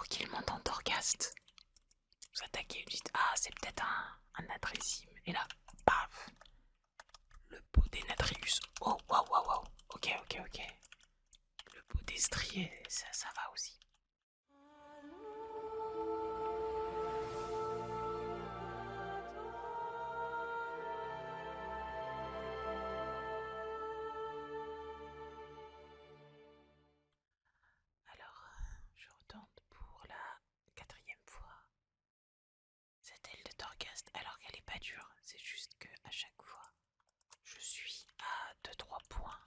tranquillement dans Torghast. Vous attaquez, vous dites ah c'est peut-être un Nadrésim. Et là, paf, le pot des Nadrius. Oh waouh waouh waouh. Ok ok ok. Le pot des striés, ça va aussi. Alors, je retente pour la quatrième fois cette aile de Torghast, alors qu'elle est pas dure, c'est juste que à chaque fois, je suis à 2-3 points.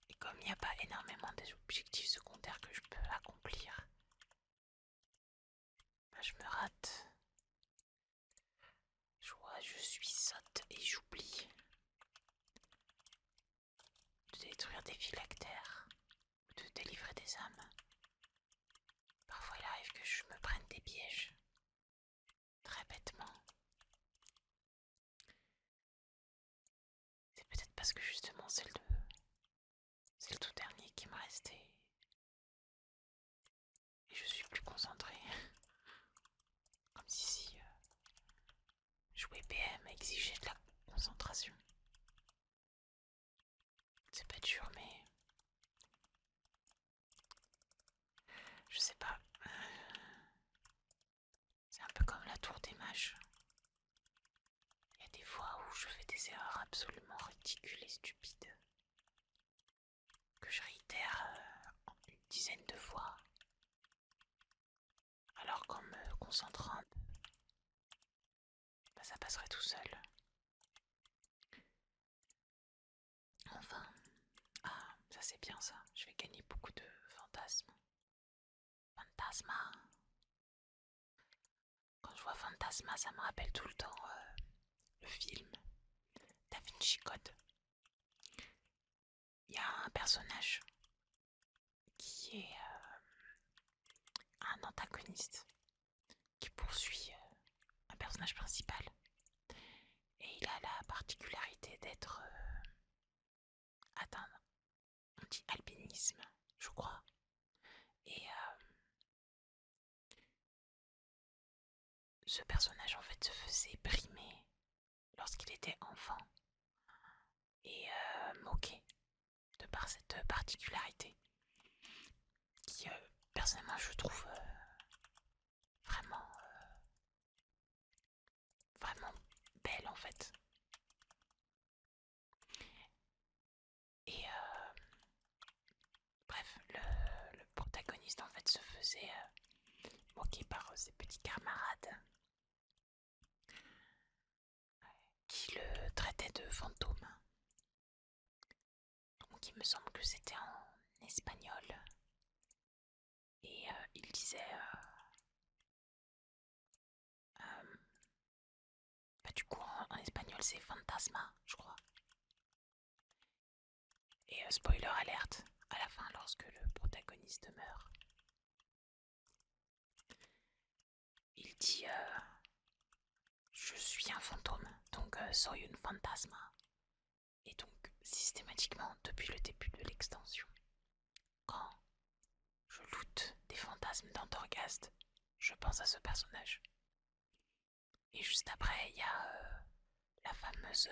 Et comme il n'y a pas énormément d'objectifs secondaires que je peux accomplir, bah je me rate. Je suis sotte et j'oublie de détruire des phylactères ou de délivrer des âmes. Parfois il arrive que je me prenne des pièges, très bêtement. C'est peut-être parce que justement c'est le tout dernier qui me restait. Et je suis plus concentrée. Comme si jouer PM exigeait de la concentration. C'est pas dur mais je sais pas. C'est un peu comme la tour des mages. Il y a des fois où je fais des erreurs absolument ridicules et stupides. Que je réitère une dizaine de fois. Alors qu'en me concentrant un peu, bah ça passerait tout seul. Enfin, ah, ça c'est bien ça. Je vais gagner beaucoup de fantasmes. Fantasma. Quand je vois Fantasma, ça me rappelle tout le temps le film Da Vinci Code. Il y a un personnage qui est un antagoniste qui poursuit un personnage principal. Et il a la particularité d'être atteint, on dit albinisme, je crois. Et ce personnage en fait se faisait brimer lorsqu'il était enfant et moqué de par cette particularité qui personnellement je trouve vraiment vraiment belle en fait. Et bref, le protagoniste en fait se faisait moquer par ses petits camarades qui le traitaient de fantôme. Donc il me semble que c'était en espagnol. Et il disait bah du coup en espagnol c'est fantasma je crois. Et spoiler alerte, à la fin lorsque le protagoniste meurt, il dit je suis un fantôme, donc soy un fantasma. Et donc systématiquement depuis le début de l'extension, quand je loot des fantasmes dans Torghast, je pense à ce personnage. Et juste après il y a la fameuse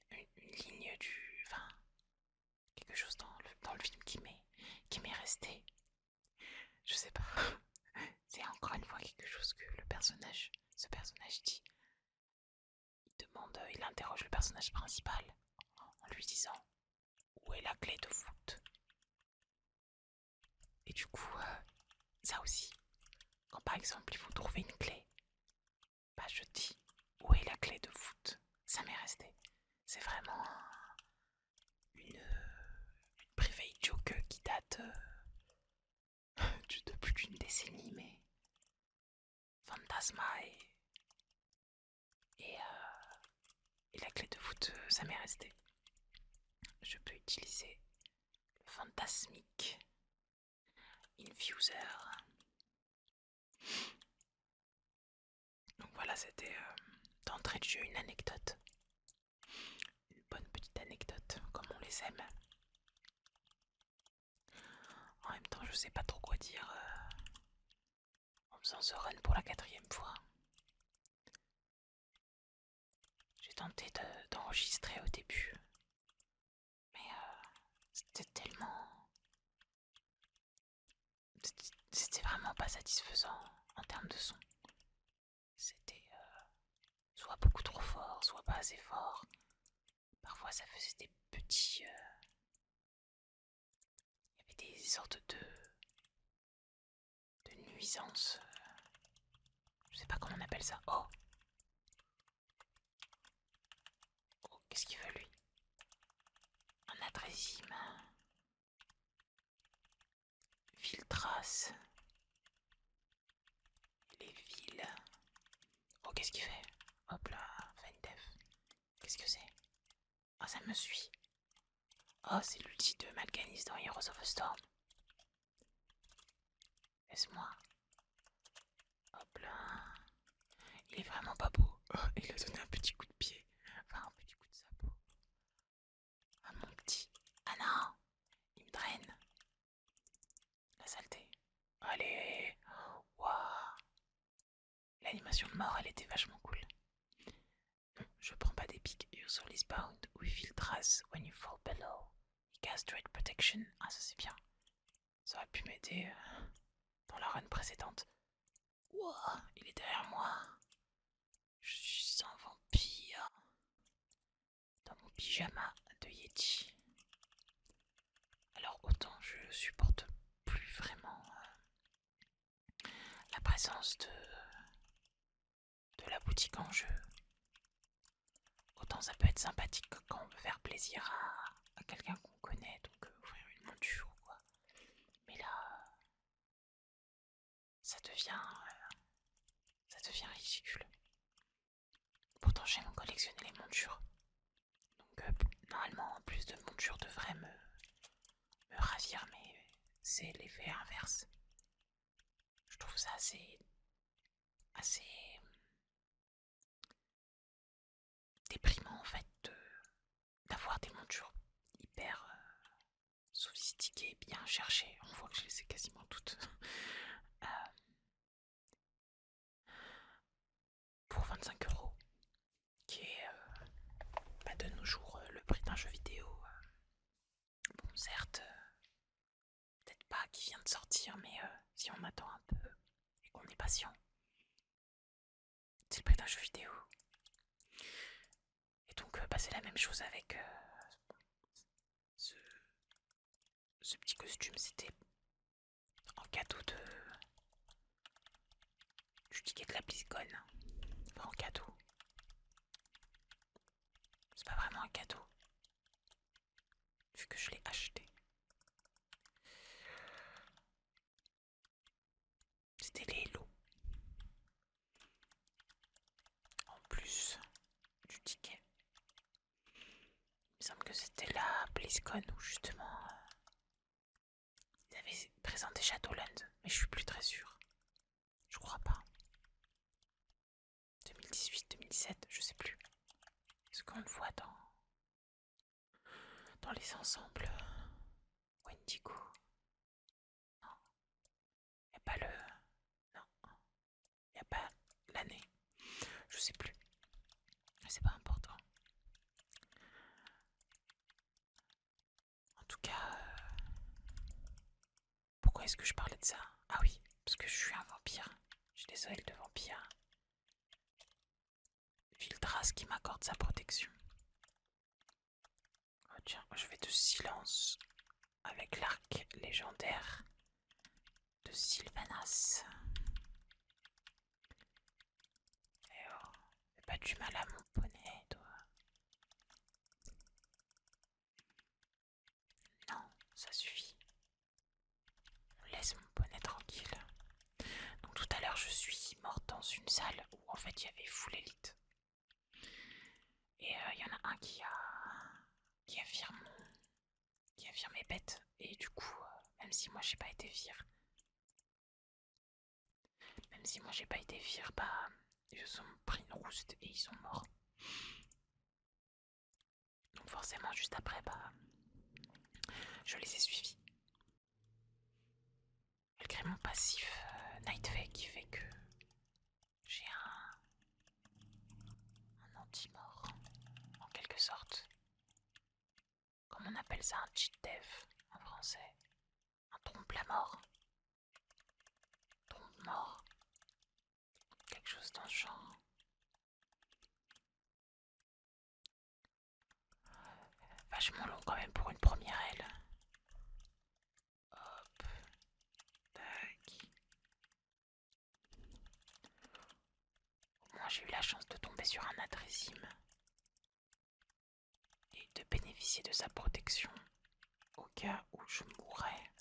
une ligne du... Enfin, quelque chose dans le film qui m'est resté. Je sais pas. C'est encore une fois quelque chose que ce personnage dit. Il interroge le personnage principal en lui disant où est la clé de voûte. Et du coup, ça aussi, quand par exemple il faut trouver une clé, bah je dis où est la clé de voûte. Ça m'est resté. C'est vraiment une private joke qui date de plus d'une décennie, mais Fantasma et, et la clé de voûte, ça m'est resté. Je peux utiliser le Fantasmic Infuser. Donc voilà, c'était d'entrée de jeu une anecdote. Une bonne petite anecdote, comme on les aime. En même je sais pas trop quoi dire en faisant ce run pour la 4e fois. J'ai tenté d'enregistrer au début, mais c'était tellement... C'était vraiment pas satisfaisant en termes de son. C'était soit beaucoup trop fort, soit pas assez fort. Parfois ça faisait des petits... Il y avait des sortes de nuisances. Je sais pas comment on appelle ça. Oh, qu'est-ce qu'il veut lui? Un adrésime. Filtras. Les villes. Oh, qu'est-ce qu'il fait? Hop là, Findef. Qu'est-ce que c'est? Oh, ça me suit. Oh, c'est l'ulti de Mal'Ganis dans Heroes of the Storm. Laisse-moi. Hop là. Il est vraiment pas beau. Oh, il a donné un petit coup de pied. Enfin, un petit coup de sabot. Ah, mon petit. Ah non! Il me draine. La saleté. Allez. Waouh. L'animation de mort, elle était vachement cool. Non, je prends pas des pics. Your soul is bound. We feel trace when you fall below. You cast Dread Protection. Ah, ça c'est bien. Ça aurait pu m'aider dans la run précédente. Wouah, il est derrière moi. Je suis un vampire. Dans mon pyjama de Yeti. Alors autant je supporte plus vraiment la présence de la boutique en jeu. Autant ça peut être sympathique quand on veut faire plaisir à quelqu'un qu'on connaît, donc ouvrir une monture ou quoi. Mais là, ça devient ridicule. Pourtant j'aime collectionner les montures. Donc normalement plus de montures devrait me ravir, mais c'est l'effet inverse. Je trouve ça assez déprimant en fait d'avoir des montures hyper sophistiquées, bien cherchées. On voit que je les ai quasiment toutes. Pour 25 €, qui est pas de nos jours le prix d'un jeu vidéo. Bon, certes, peut-être pas qui vient de sortir, mais si on attend un peu et qu'on est patient, c'est le prix d'un jeu vidéo. Et donc, c'est la même chose avec ce petit costume. C'était en cadeau du ticket de la BlizzCon. Enfin, en cadeau. C'est pas vraiment un cadeau, vu que je l'ai acheté. C'était les lots. En plus du ticket. Il me semble que c'était la BlizzCon où justement ils avaient présenté Shadowlands, mais je suis plus très sûre. Je crois pas. 2018, 2017, je sais plus. Est-ce qu'on le voit dans les ensembles Wendigo? Non. Y a pas le... Non. Y a pas l'année. Je sais plus. Mais c'est pas important. En tout cas... Pourquoi est-ce que je parlais de ça? Ah oui, parce que je suis un vampire. J'ai des ailes de vampire. Viltras qui m'accorde sa protection. Oh tiens, je vais de silence avec l'arc légendaire de Sylvanas. Eh oh, fais pas du mal à mon poney, toi. Non, ça suffit. On laisse mon poney tranquille. Donc tout à l'heure, je suis morte dans une salle où en fait il y avait full élite. Et il y en a un qui affirme mes bêtes. Et du coup, même si moi j'ai pas été vire, bah ils ont pris une rouste et ils sont morts. Donc forcément juste après, bah je les ai suivis. passif Night Fae qui fait que j'ai un anti-mort, en quelque sorte. Comme on appelle ça un cheat dev en français. Un trompe-la-mort. Trompe-mort. Quelque chose dans ce genre. Vachement long quand même pour une première aile. Hop. Tac. Au moins j'ai eu la chance de tomber sur un adrésime. Et de bénéficier de sa protection. Au cas où je mourrais.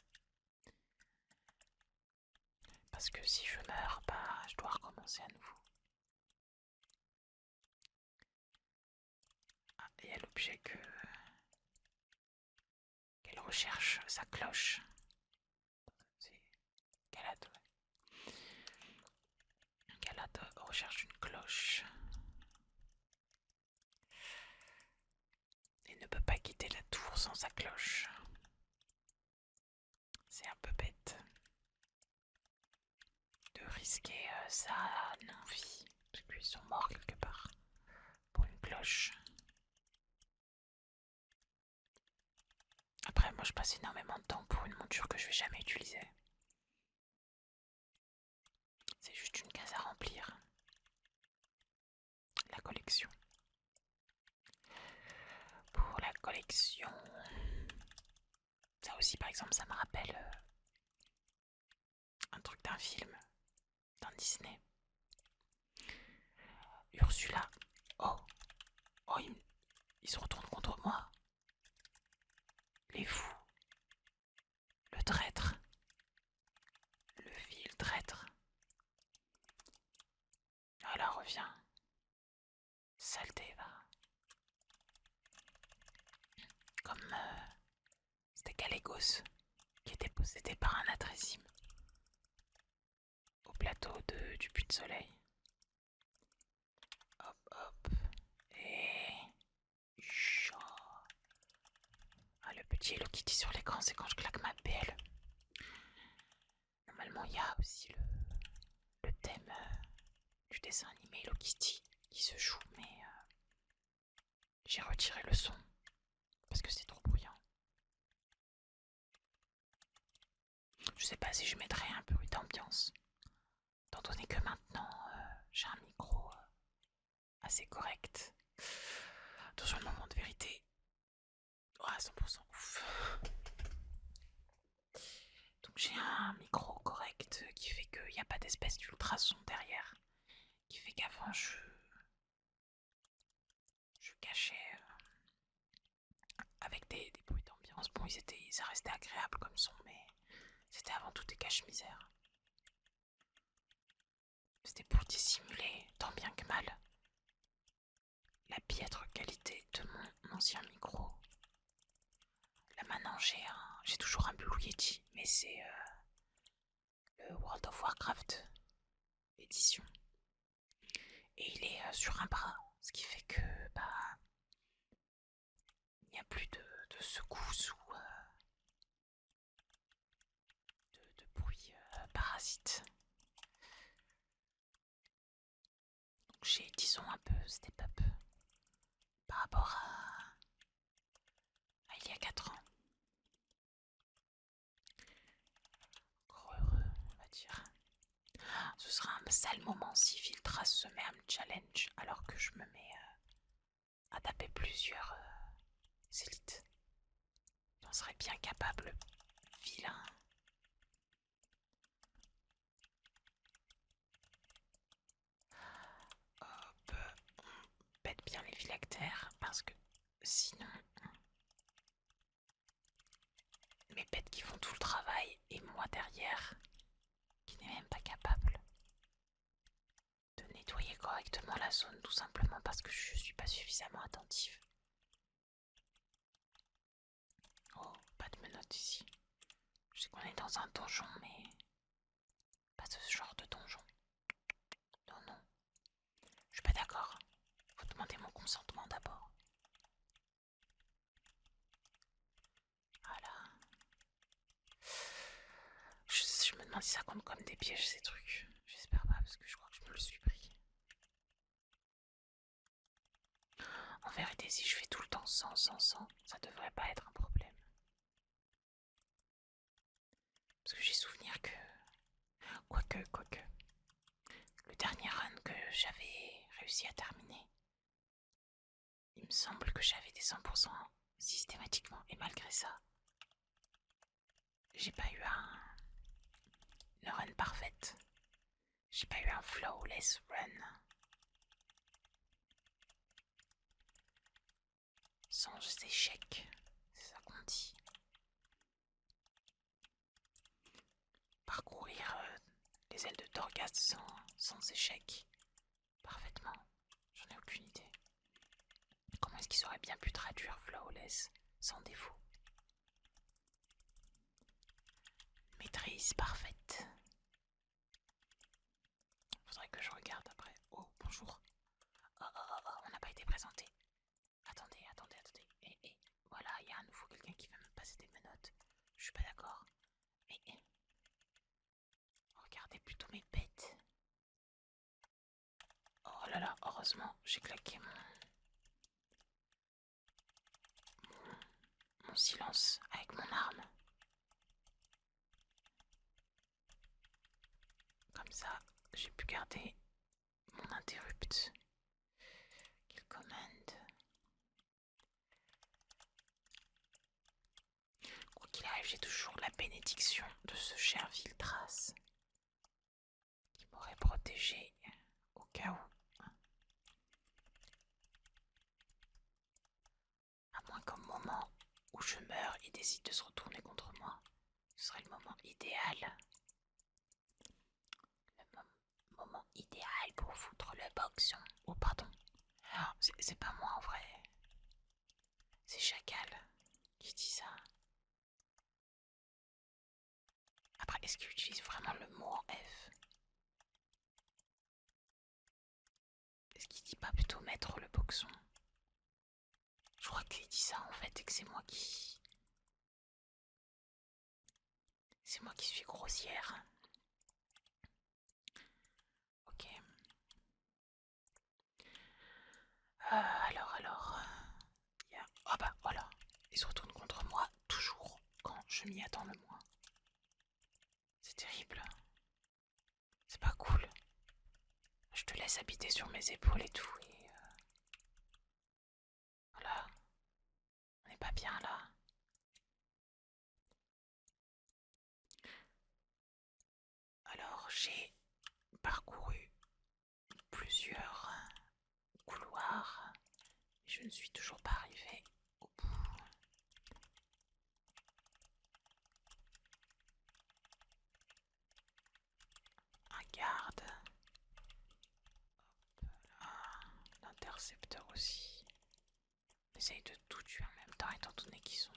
Parce que si je meurs, bah je dois recommencer à nouveau. Ah, et il y a l'objet qu'elle recherche, sa cloche. C'est Galad. Galad recherche une cloche. Et ne peut pas quitter la tour sans sa cloche. C'est un peu bête de risquer sa non-vie, parce qu'ils sont morts quelque part, pour une cloche. Après, moi je passe énormément de temps pour une monture que je vais jamais utiliser. C'est juste une case à remplir. La collection. Pour la collection... Ça aussi par exemple, ça me rappelle un truc d'un film, d'un Disney. Ursula. Oh, oh, il se retourne contre moi. Les fous. Le traître. Le vil traître. Voilà, reviens. Saleté, va. Comme c'était Galégos qui était possédé par un adrésime au plateau du Puits de Soleil. Hop, hop. Et... Chut. Ah, le petit Hello Kitty sur l'écran, c'est quand je claque ma pelle. Normalement, il y a aussi le thème du dessin animé Hello Kitty qui se joue, mais j'ai retiré le son parce que c'est trop bruyant. Je sais pas si je mettrai un bruit d'ambiance, étant donné que maintenant j'ai un micro assez correct. Attention, le moment de vérité. Oh, à 100% ouf. Donc j'ai un micro correct qui fait qu'il n'y a pas d'espèce d'ultrason derrière. Qui fait qu'avant je cachais avec des bruits d'ambiance. Bon, ça restait agréable comme son, mais c'était avant tout des cache-misères. C'était pour dissimuler, tant bien que mal, la piètre qualité de mon ancien micro. Là maintenant j'ai toujours un Blue Yeti, mais c'est le World of Warcraft édition. Et il est sur un bras, ce qui fait que bah il n'y a plus de secousses ou de bruit parasite. Donc j'ai, disons, un peu step up par rapport à il y a 4 ans. Encore heureux, on va dire. Ce sera un sale moment si Filtras se met à me challenge alors que je me mets à taper plusieurs élites. J'en serais bien capable, vilain. Hop, on pète bien les phylactères parce que sinon mes pets qui font tout le travail et moi derrière qui n'est même pas capable de nettoyer correctement la zone, tout simplement parce que je suis pas suffisamment attentive. Oh, pas de menottes ici. Je sais qu'on est dans un donjon, mais pas ce genre de donjon. Non, non. Je suis pas d'accord. Faut demander mon consentement d'abord. Voilà. Je me demande bien si ça compte comme des pièges ces trucs. J'espère pas parce que je crois que je me le suis pris. En vérité, si je fais tout le temps sans, ça devrait pas être un problème. Parce que j'ai souvenir que... Quoique... Le dernier run que j'avais réussi à terminer, il me semble que j'avais des 100% systématiquement. Et malgré ça, j'ai pas eu une run parfaite. J'ai pas eu un flawless run. Sans échec, c'est ça qu'on dit. Parcourir les ailes de Torghast sans échec. Parfaitement. J'en ai aucune idée. Comment est-ce qu'ils auraient bien pu traduire flawless sans défaut? Maîtrise parfaite. Faudrait que je regarde après. Oh, bonjour. On n'a pas été présenté. Attendez. Voilà, il y a à nouveau quelqu'un qui veut me passer des menottes. Je suis pas d'accord. Mais regardez plutôt mes bêtes. Oh là là, heureusement, j'ai claqué mon silence avec mon arme. Comme ça, j'ai pu garder mon interrupt. Quelle commande? Quoi qu'il arrive, j'ai toujours la bénédiction de ce cher Viltras qui m'aurait protégé au cas où. À moins qu'au moment où je meurs, il décide de se retourner contre moi. Ce serait le moment idéal. Le moment idéal pour foutre le boxon. Oh pardon. C'est pas moi en vrai. C'est Chacal qui dit ça. Après, est-ce qu'il utilise vraiment le mot en F? Est-ce qu'il dit pas plutôt mettre le boxon? Je crois qu'il dit ça en fait et que c'est moi qui... C'est moi qui suis grossière. Ok. Alors... Ah bah voilà. Il se retourne contre moi toujours quand je m'y attends le moins. C'est terrible. C'est pas cool. Je te laisse habiter sur mes épaules et tout et... Voilà. On n'est pas bien là. Alors j'ai parcouru plusieurs couloirs. Mais je ne suis toujours pas arrivée au bout. Un garde. Hop là. L'intercepteur aussi. J'essaye de tout tuer en même temps étant donné qu'ils sont...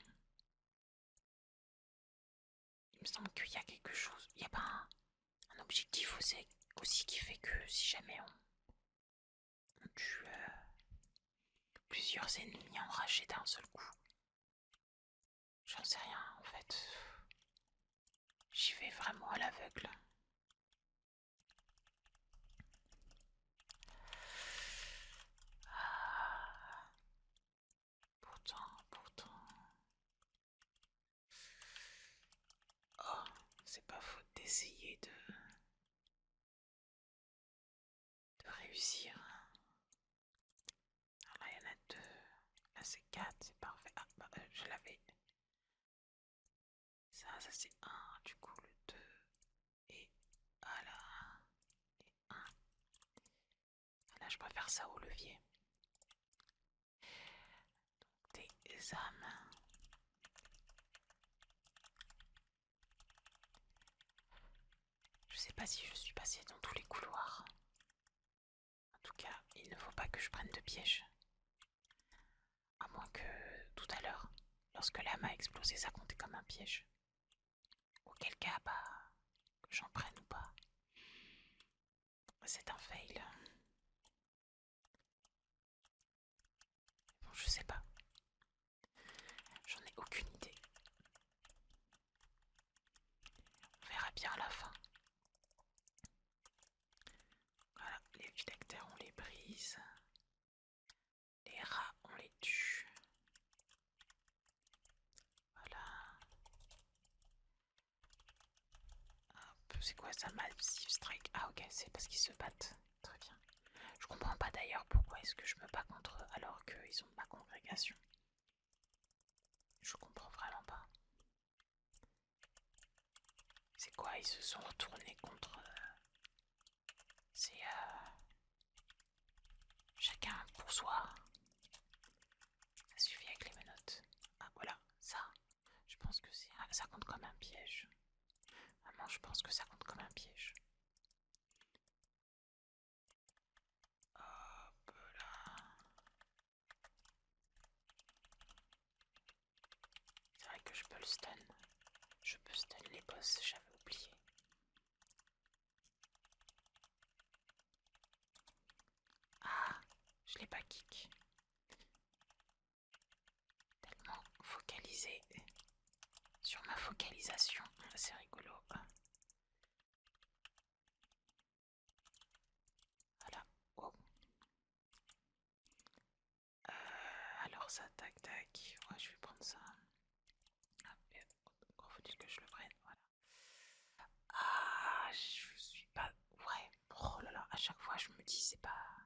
Il me semble qu'il y a quelque chose. Il n'y a pas un objectif aussi qui fait que si jamais on tue plusieurs ennemis enragés d'un seul coup. J'en sais rien en fait. J'y vais vraiment à l'aveugle. Ah, pourtant. Oh, c'est pas faute d'essayer de réussir. Alors là, il y en a deux. Là, c'est 4, c'est parfait. Ah, bah, je l'avais. Ça c'est un. Du coup, le 2. Et voilà. Et un. Là, je préfère ça au levier. Donc, des âmes. Je sais pas si je suis passée dans tous les couloirs. En tout cas, il ne faut pas que je prenne de piège. À moins que tout à l'heure, lorsque l'âme a explosé, ça comptait comme un piège. Auquel cas, bah, que j'en prenne ou pas. C'est un fail. Bon, je sais pas. J'en ai aucune idée. On verra bien à la fin. C'est quoi ça, Massive Strike? Ah ok, c'est parce qu'ils se battent. Très bien. Je comprends pas d'ailleurs pourquoi est-ce que je me bats contre eux alors qu'ils sont de ma congrégation. Je comprends vraiment pas. C'est quoi? Ils se sont retournés contre... C'est... chacun pour soi. Ça suffit avec les menottes. Ah voilà, ça. Je pense que ça compte comme un piège. Vraiment, je pense que ça compte comme un piège. Hop là. C'est vrai que je peux le stun. Je peux stun les boss, j'avais oublié. Ah, je l'ai pas kick. Tellement focalisé sur ma focalisation. C'est rigolo. Voilà. Wow. Alors ça, tac tac. Ouais, je vais prendre ça. Ah, encore faut-il que je le prenne. Voilà. Ah, je suis pas... Ouais. Oh là là, à chaque fois je me dis c'est pas...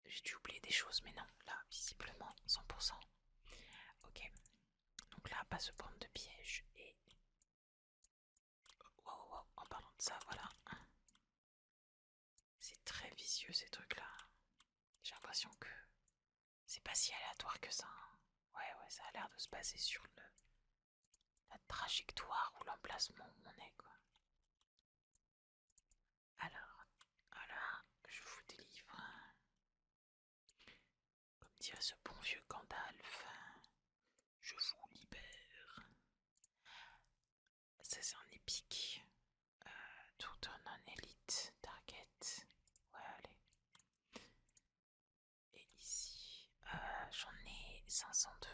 J'ai dû oublier des choses, mais non. Là, visiblement, 100%. Ok. Donc là, pas se prendre de piège et... Wow, wow, en parlant de ça, voilà. C'est très vicieux ces trucs-là. J'ai l'impression que c'est pas si aléatoire que ça. Ouais, ouais, ça a l'air de se baser sur la trajectoire ou l'emplacement où on est, quoi. Alors, voilà, je vous délivre. Comme dirait ce bon vieux Gandalf, je vous libère. Ça, c'est un épique. Tour de non-élite, target. Ouais, allez. Et ici, j'en ai 502.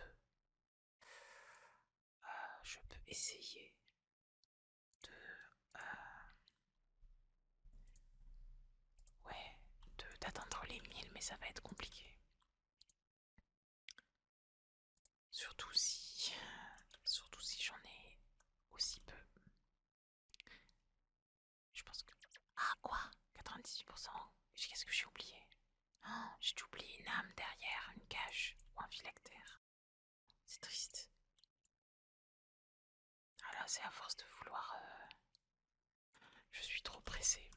Je peux essayer de... ouais, d'atteindre les 1000, mais ça va être compliqué. Surtout si j'en ai aussi peu. Je pense que... Ah, quoi? 98%? Qu'est-ce que j'ai oublié? Oh, j'ai dû oublier une âme derrière, une cage ou un phylactère. C'est triste. Ah là, c'est à force de vouloir... Je suis trop pressée.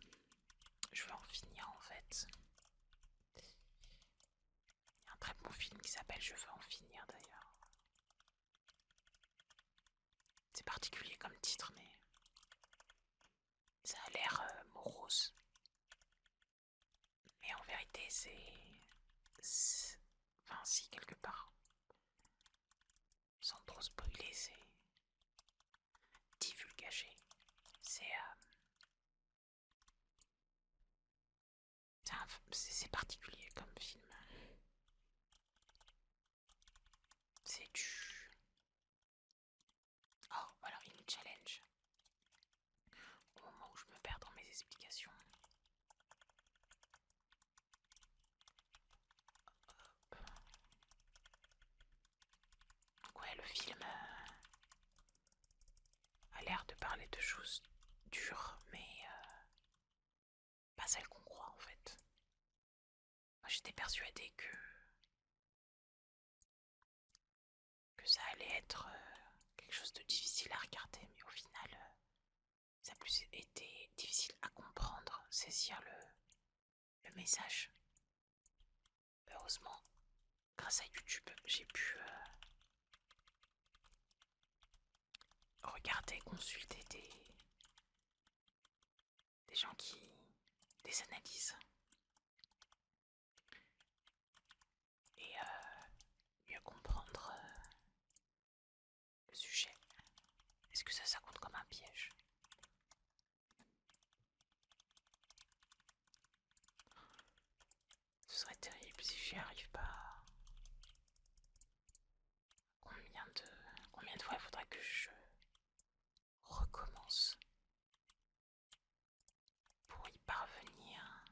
Je veux en finir en fait. Il y a un très bon film qui s'appelle Je veux en finir d'ailleurs. C'est particulier comme titre, mais ça a l'air morose. Mais en vérité, enfin, si, quelque part. Sans trop spoiler, c'est divulgaché. C'est particulier comme film. C'est du... Oh, alors il me challenge. Au moment où je me perds dans mes explications. Hop. Donc ouais, le film a l'air de parler de choses dures, mais pas celles qu'on croit en fait. Moi j'étais persuadée que ça allait être quelque chose de difficile à regarder, mais au final, ça a plus été difficile à comprendre, saisir le message. Heureusement, grâce à YouTube, j'ai pu regarder, consulter des gens des analyses et mieux comprendre le sujet. Est-ce que ça compte comme un piège? Ce serait terrible si j'y arrive pas. Combien de fois il faudrait que je recommence pour y parvenir?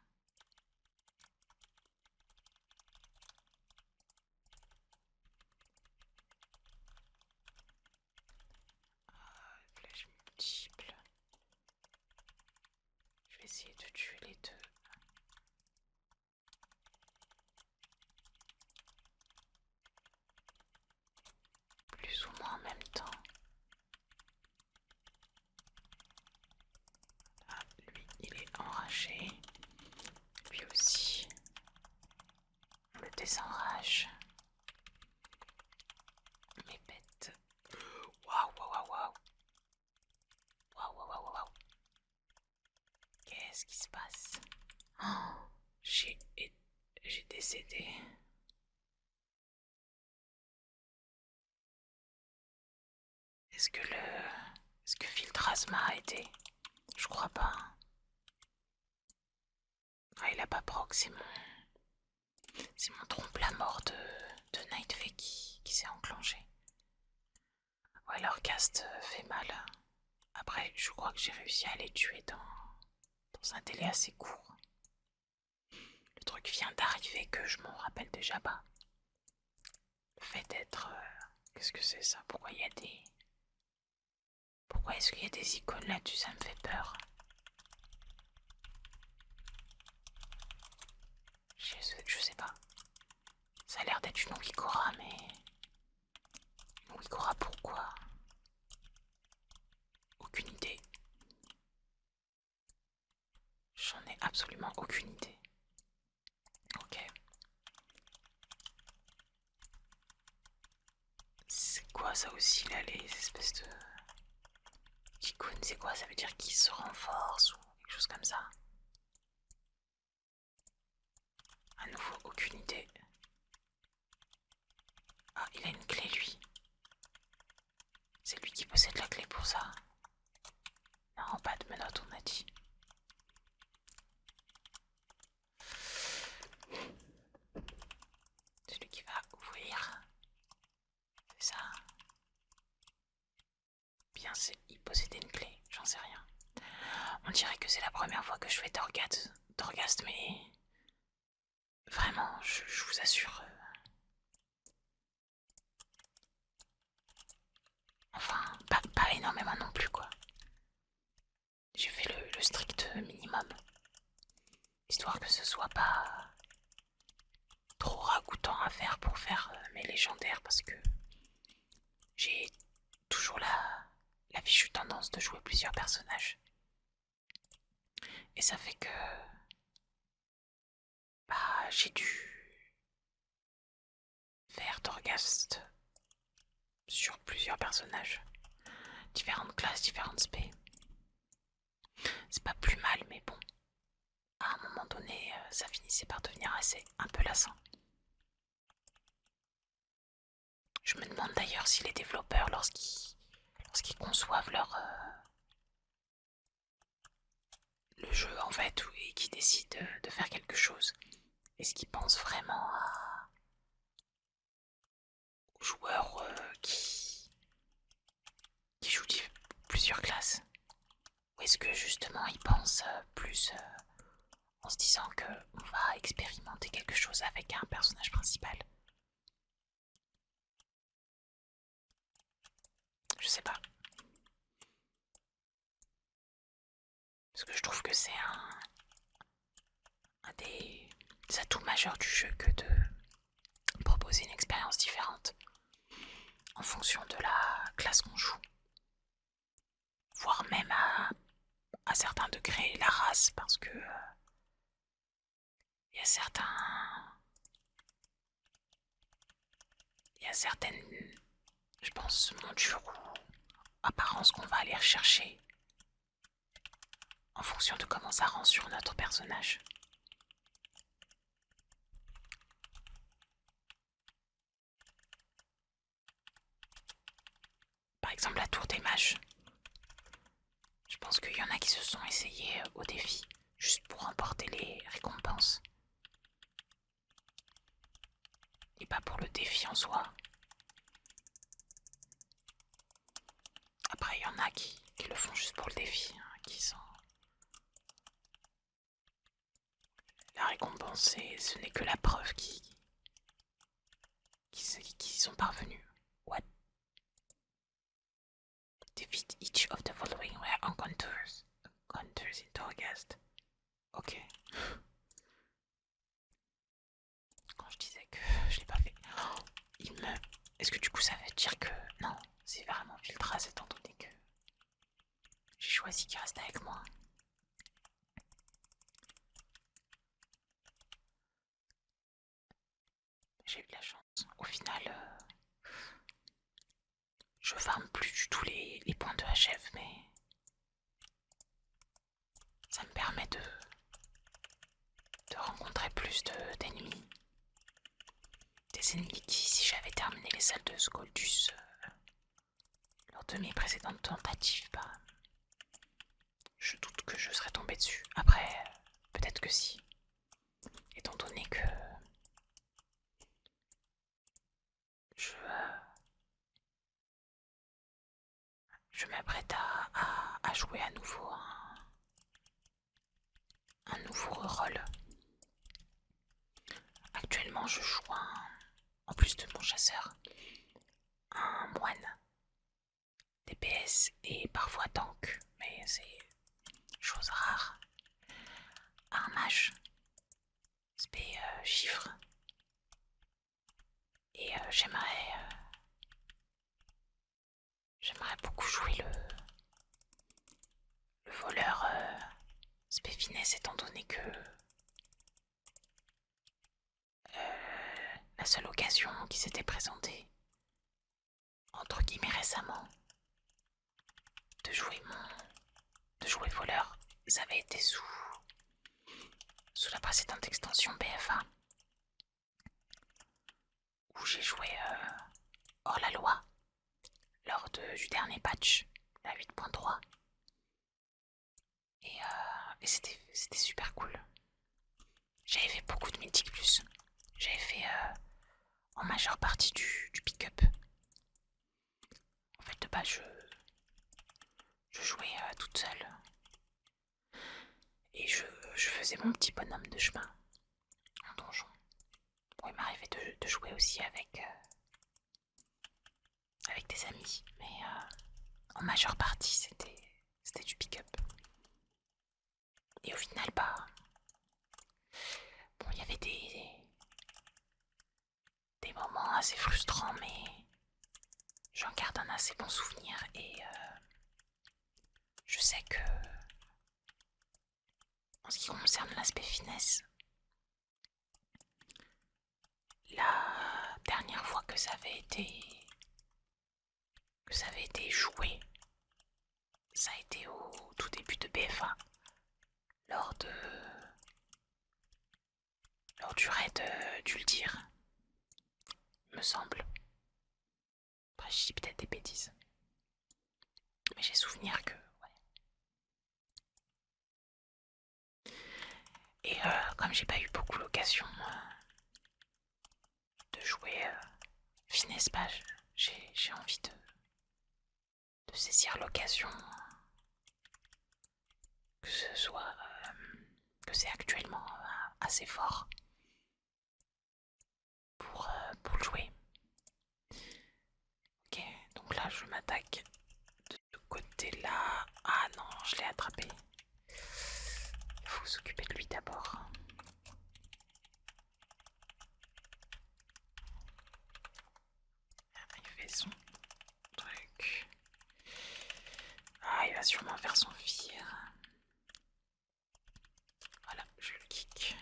essayer de tuer les deux. Plus ou moins en même temps. Ah, lui, il est enragé. Lui aussi. On le désenrage. Mes bêtes. Waouh, waouh, waouh, waouh. Waouh, waouh, waouh, waouh. Qu'est-ce qui se passe? Oh, j'ai décédé. Est-ce que Filtrasma a aidé? Je crois pas. Ah, il a pas proc, c'est mon trompe-la-mort de Night Fae qui s'est enclenché. Ouais, leur cast fait mal. Après, je crois que j'ai réussi à les tuer dans un délai assez court. Le truc vient d'arriver que je m'en rappelle déjà pas. Le fait d'être... qu'est-ce que c'est ça? Pourquoi il y a des... Pourquoi est-ce qu'il y a des icônes là-dessus? Ça me fait peur. Je sais pas. Ça a l'air d'être une Wikora, mais... Une Wikora pourquoi? Aucune idée. J'en ai absolument aucune idée. Ok. C'est quoi ça aussi là, les espèces de... Icônes, c'est quoi? Ça veut dire qu'ils se renforcent ou quelque chose comme ça? À nouveau, aucune idée. Ah, il a une clé lui. C'est lui qui possède la clé pour ça. Non, pas de menottes, on a dit. C'est lui qui va ouvrir. C'est ça. Bien, il possédait une clé, j'en sais rien. On dirait que c'est la première fois que je fais d'orgasme, mais... Vraiment, je vous assure. Enfin, pas énormément non plus, quoi. J'ai fait le strict minimum. Histoire que ce soit pas trop ragoûtant à faire pour faire mes légendaires, parce que j'ai toujours la fichue tendance de jouer plusieurs personnages. Et ça fait que... Bah, j'ai dû faire Torghast sur plusieurs personnages. Différentes classes, différentes spé. C'est pas plus mal, mais bon. À un moment donné, ça finissait par devenir assez un peu lassant. Je me demande d'ailleurs si les développeurs, lorsqu'ils conçoivent le jeu en fait, et qu'ils décident de faire quelque chose, est-ce qu'ils pensent vraiment aux joueurs qui jouent plusieurs classes? Ou est-ce que justement ils pensent plus en se disant qu'on va expérimenter quelque chose avec un personnage principal? Je sais pas. Parce que je trouve que c'est un des atouts majeurs du jeu que de proposer une expérience différente en fonction de la classe qu'on joue. Voire même à certains degrés la race, parce que il y a certaines, je pense, montures ou apparences qu'on va aller rechercher en fonction de comment ça rend sur notre personnage. Par exemple, la tour des mages. Je pense qu'il y en a qui se sont essayés au défi, juste pour remporter les récompenses. Et pas pour le défi en soi. Après, il y en a qui le font juste pour le défi, hein, qui sont... La récompense, ce n'est que la preuve qu'ils sont parvenus. What? Defeat each of the following rare encounters in Torghast. Ok. Quand je disais que je l'ai pas fait. Oh, Est-ce que du coup ça veut dire que... Non, c'est vraiment Filtraz étant donné que j'ai choisi qu'il reste avec moi. J'ai eu de la chance. Au final, je farme plus du tout les points de HF, mais ça me permet de rencontrer plus d'ennemis. Des ennemis qui, si j'avais terminé les salles de Skoldus lors de mes précédentes tentatives, bah, je doute que je serais tombé dessus. Après, peut-être que si. Étant donné que je m'apprête à jouer à nouveau un nouveau rôle. Actuellement, je joue en plus de mon chasseur, un moine, DPS et parfois tank, mais c'est chose rare. Un mage, spé chiffre. Et j'aimerais beaucoup jouer le voleur spé finesse étant donné que la seule occasion qui s'était présentée, entre guillemets récemment, de jouer voleur, ça avait été sous la précédente extension BFA, où j'ai joué hors la loi, lors du dernier patch, la 8.3. Et c'était super cool. J'avais fait beaucoup de Mythic Plus. J'avais fait en majeure partie du pick-up. En fait, de base, je jouais toute seule. Et je faisais mon petit bonhomme de chemin en donjon. Bon, il m'arrivait de jouer aussi avec des amis, mais en majeure partie, c'était du pick-up. Et au final, bah, bon, il y avait des moments assez frustrants, mais j'en garde un assez bon souvenir et je sais que en ce qui concerne l'aspect finesse, la dernière fois que ça avait été joué, ça a été au tout début de BFA, lors du raid d'Uldir, me semble. Après, je dis peut-être des bêtises. Mais j'ai souvenir que... Ouais. Et comme j'ai pas eu beaucoup l'occasion de jouer finesse page, j'ai envie de saisir l'occasion que ce soit... que c'est actuellement assez fort pour le jouer. Ok, donc là je m'attaque de ce côté là. Ah non, je l'ai attrapé. Il faut s'occuper de lui d'abord. Il fait son truc. Ah, il va sûrement faire son fire. Voilà, je le kick.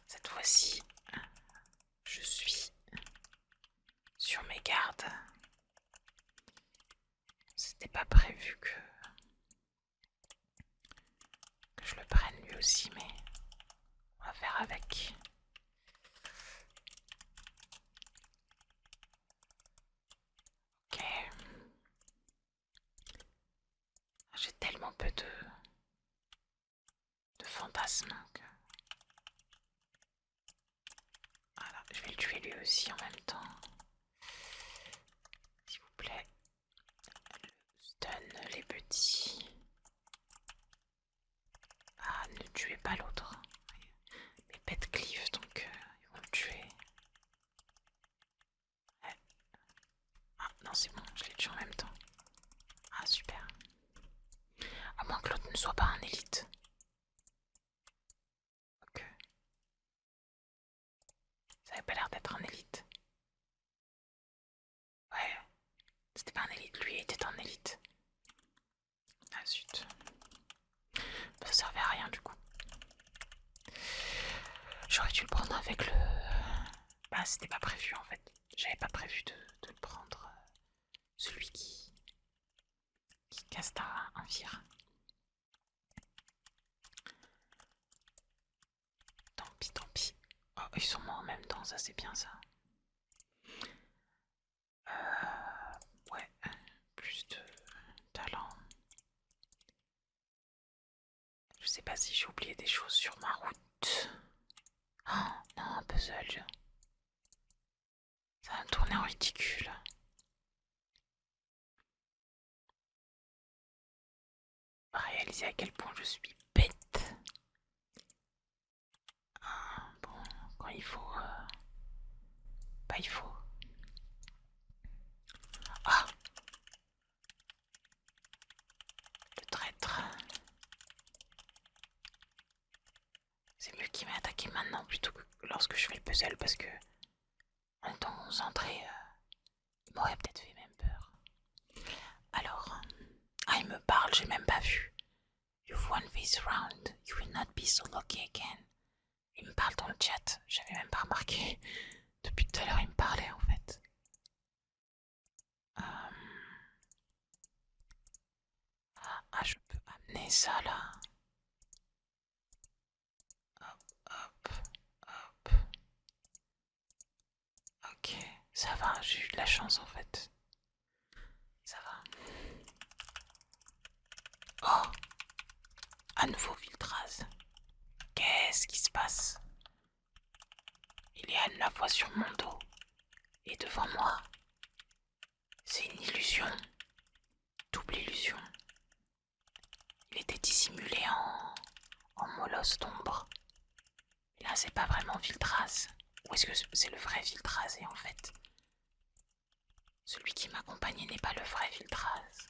Cette fois-ci, je suis sur mes gardes. C'était pas prévu que je le prenne lui aussi, mais on va faire avec. Ok. J'ai tellement peu de fantasmes que... Voilà, je vais le tuer lui aussi en même temps. S'il vous plaît. Stun les petits. Ah, ne tuez pas l'autre. Mes pets clivent donc ils vont me tuer. Ouais. Ah non, c'est bon, je les tue en même temps. Ah, super. À moins que l'autre ne soit pas un élite. c'était pas prévu en fait. J'avais pas prévu de prendre celui qui caste un vire. Tant pis, tant pis. Oh, ils sont morts en même temps, ça c'est bien ça. Ouais, plus de talent. Je sais pas si j'ai oublié des choses sur ma route. Oh non, un puzzle. Ça va me tourner en ridicule. Réaliser à quel point je suis bête. Ah, bon, quand il faut... bah il faut... Ah, le traître. C'est mieux qu'il m'ait attaqué maintenant plutôt que lorsque je fais le puzzle parce que en étant concentré, il m'aurait peut-être fait même peur. Alors, ah il me parle, j'ai même pas vu. You've won this round, you will not be so lucky again. Il me parle dans le chat, j'avais même pas remarqué. Depuis tout à l'heure il me parlait en fait. Ah je peux amener ça là. Hop, hop, hop. Ok, ça va, j'ai eu de la chance en fait. Ça va. Oh, à nouveau Viltraz. Qu'est-ce qui se passe? Il y a la voix sur mon dos et devant moi. C'est une illusion. Double illusion. Il était dissimulé en molosse d'ombre. Et là, c'est pas vraiment Viltraz. Ou est-ce que c'est le vrai Viltraz et en fait, celui qui m'accompagnait n'est pas le vrai Viltraz?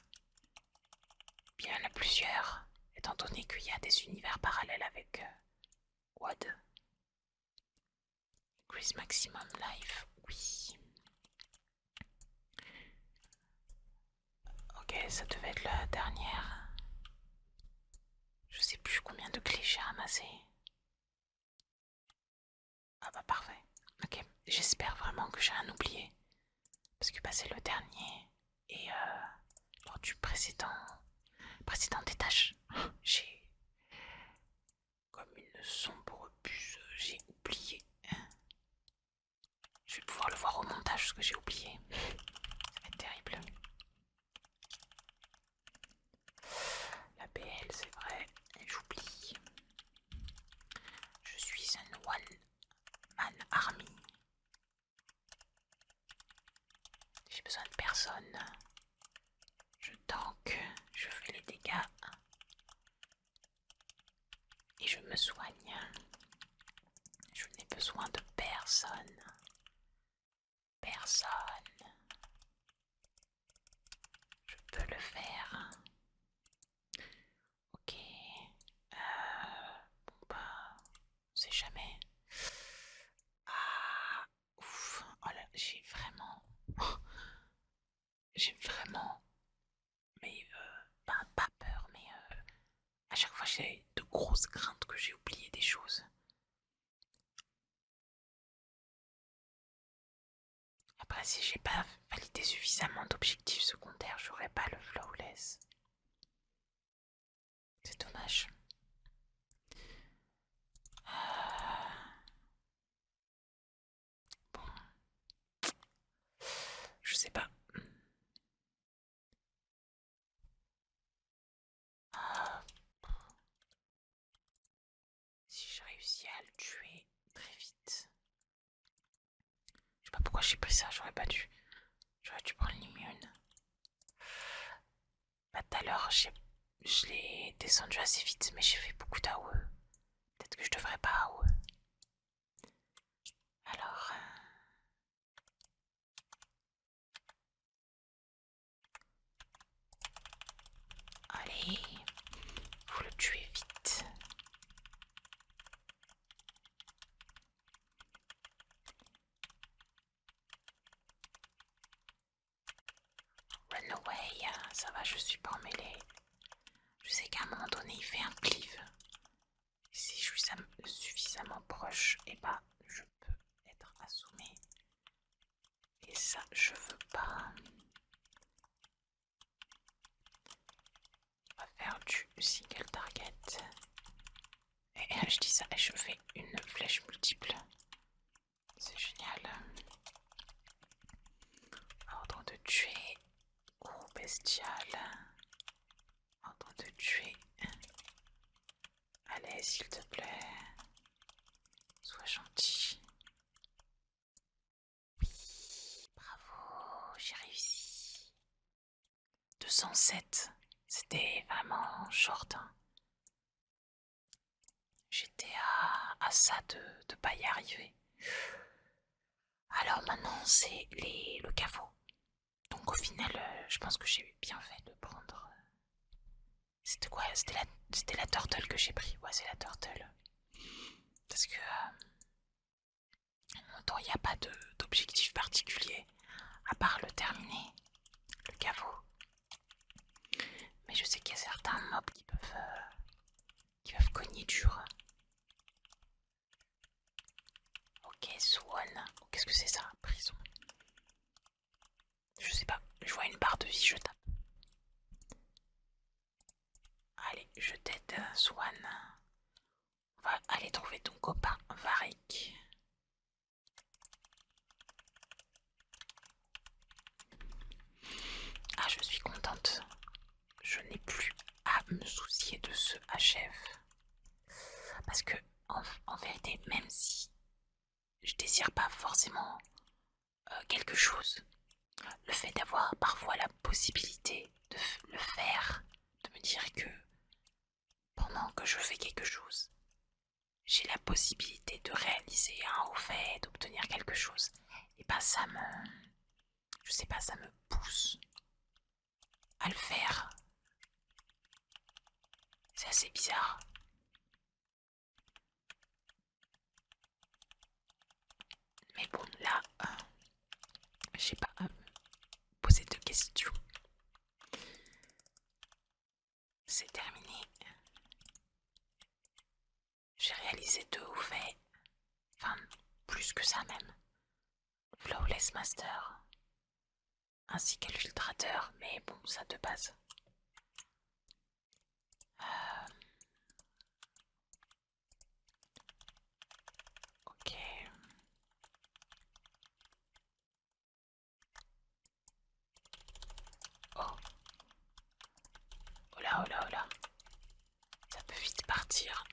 Bien, il y en a plusieurs, étant donné qu'il y a des univers parallèles avec WoD. Increase Maximum Life, oui. Ok, ça devait être la dernière. Je sais plus combien de clés j'ai ramassé. Ah bah parfait. Ok, j'espère vraiment que j'ai rien oublié. Parce que bah, c'est le dernier. Et lors du précédent étage, j'ai comme une sombre buse, j'ai oublié. Je vais pouvoir le voir au montage ce que j'ai oublié. Ça va être terrible. La BL, c'est vrai, j'oublie. Je suis un one-man army. J'ai besoin de personne. Je tank, je fais les dégâts. Et je me soigne. Je n'ai besoin de personne. Personne. Je peux le faire. Ok. Bon bah, on sait jamais. Ah, ouf. Oh là, j'ai vraiment, mais pas peur, mais à chaque fois j'ai de grosses craintes que j'ai oublié des choses. Après, si j'ai pas validé suffisamment d'objectifs secondaires, j'aurai pas le flawless. C'est dommage. Bon, je sais pas. Ah, si j'ai réussi à le tuer très vite. Je sais pas pourquoi j'ai pris ça, j'aurais pas dû. J'aurais dû prendre l'immune. Bah tout à l'heure, je l'ai descendu assez vite, mais j'ai fait beaucoup d'AOE. Peut-être que je devrais pas AOE. Alors... allez, faut le tuer vite. Run away, ça va, je suis pas emmêlée. Je sais qu'à un moment donné, il fait un cleave. Si je suis suffisamment proche, et bah, je peux être assommée. ça, je veux pas. On va faire du single target. Et je dis ça et je fais une flèche multiple. C'est génial. Ordre de tuer. Gros bestial. Ordre de tuer. Allez, s'il te plaît. Sois gentil. Oui, bravo, j'ai réussi. 207. C'était vraiment short. Hein. J'étais à ça de pas y arriver. Alors maintenant, c'est le caveau. Donc au final, je pense que j'ai bien fait de prendre... C'était quoi? C'était la turtle que j'ai pris. Ouais, c'est la turtle. Parce que en temps, il n'y a pas d'objectif particulier à part le terminer, le caveau. Mais je sais qu'il y a certains mobs qui peuvent cogner dur. Ok, Swan. Oh, qu'est-ce que c'est ça? Prison. Je sais pas. Je vois une barre de vie, je tape. Allez, je t'aide, Swan. On va aller trouver ton copain Varric. Ah, je suis contente. Je n'ai plus à me soucier de ce HF. Parce que, en vérité, même si je désire pas forcément quelque chose, le fait d'avoir parfois la possibilité de le faire, de me dire que pendant que je fais quelque chose, j'ai la possibilité de réaliser un haut fait, d'obtenir quelque chose, et bah ça me... Je sais pas, ça me pousse à le faire. C'est assez bizarre. Mais bon, là, j'ai pas à me poser de questions. C'est terminé. J'ai réalisé 2 hauts faits. Enfin, plus que ça même. Flawless Master. Ainsi qu'Infiltrateur, mais bon, ça de base. Ok. Oh. Oh là, oh là, oh là. Ça peut vite partir.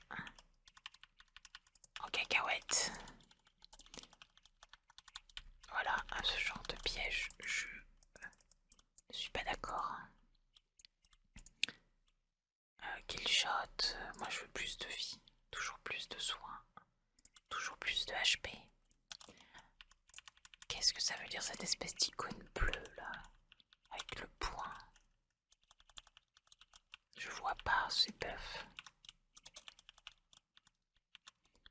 En cacahuète. Voilà, ce genre de piège, je ne suis pas d'accord. Killshot, moi je veux plus de vie. Toujours plus de soins. Toujours plus de HP. Qu'est-ce que ça veut dire cette espèce d'icône bleue là? Avec le point. Je vois pas ces buffs.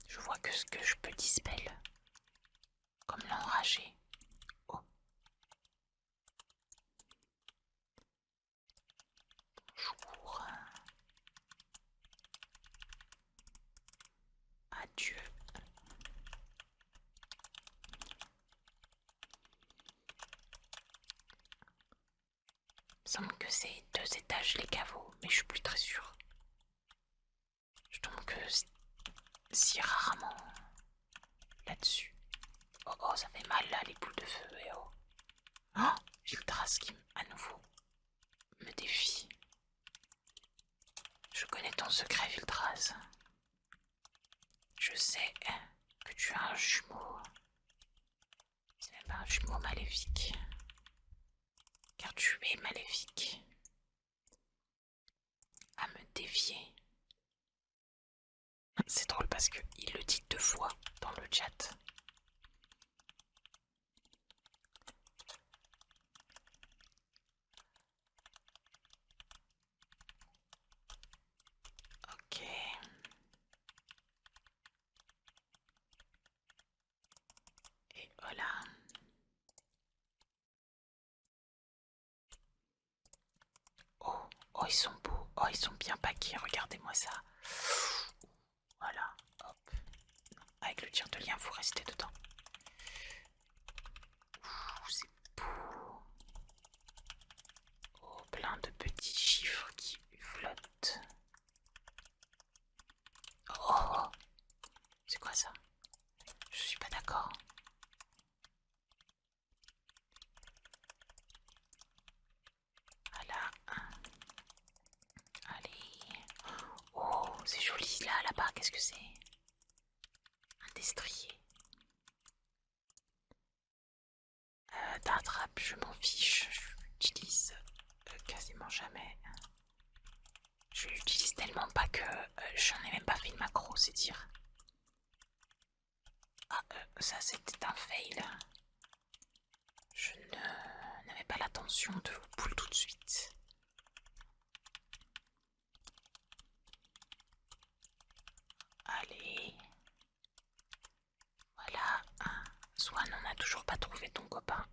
Je vois que ce que je peux dispel. Comme l'enragé. Oh. Bonjour. Adieu. Il me semble que c'est 2 étages les caveaux, mais je suis plus très sûre. Je tombe que si rarement là-dessus. Oh oh, ça fait mal là les boules de feu, et oh. Oh, Viltras qui à nouveau me défie. Je connais ton secret, Viltras. Je sais que tu as un jumeau. C'est même pas un jumeau maléfique. Car tu es maléfique. À me défier. C'est drôle parce qu'il le dit 2 fois dans le chat. Ok. Et voilà. Oh, oh, ils sont beaux. Oh, ils sont bien paqués. Regardez-moi ça. Voilà. Hop. Avec le tir de lien, vous restez dedans. là-bas, qu'est-ce que c'est? Un destrier. D'attrape, je m'en fiche. Je l'utilise quasiment jamais. Je l'utilise tellement pas que j'en ai même pas fait une macro, c'est dire. Ah, ça c'était un fail. Je n'avais pas l'intention de vous pull tout de suite. Allez. Voilà. Swan, on n'a toujours pas trouvé ton copain.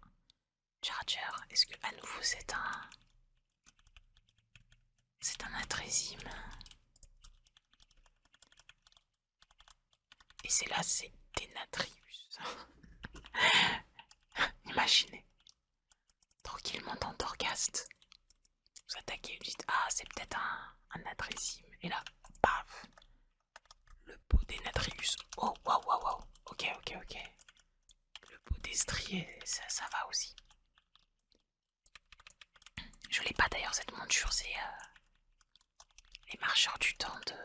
Charger, est-ce que à nouveau c'est un... C'est un atrésime? Et c'est là, c'est Denatrius. Imaginez. Tranquillement dans Torghast. Vous attaquez, vous dites, ah c'est peut-être un atrésime. Et là, paf. Le pot Denatrius. Oh, waouh, waouh, waouh. Ok. Le pot destrier, ça va aussi. Je l'ai pas d'ailleurs cette monture, c'est les marcheurs du temps de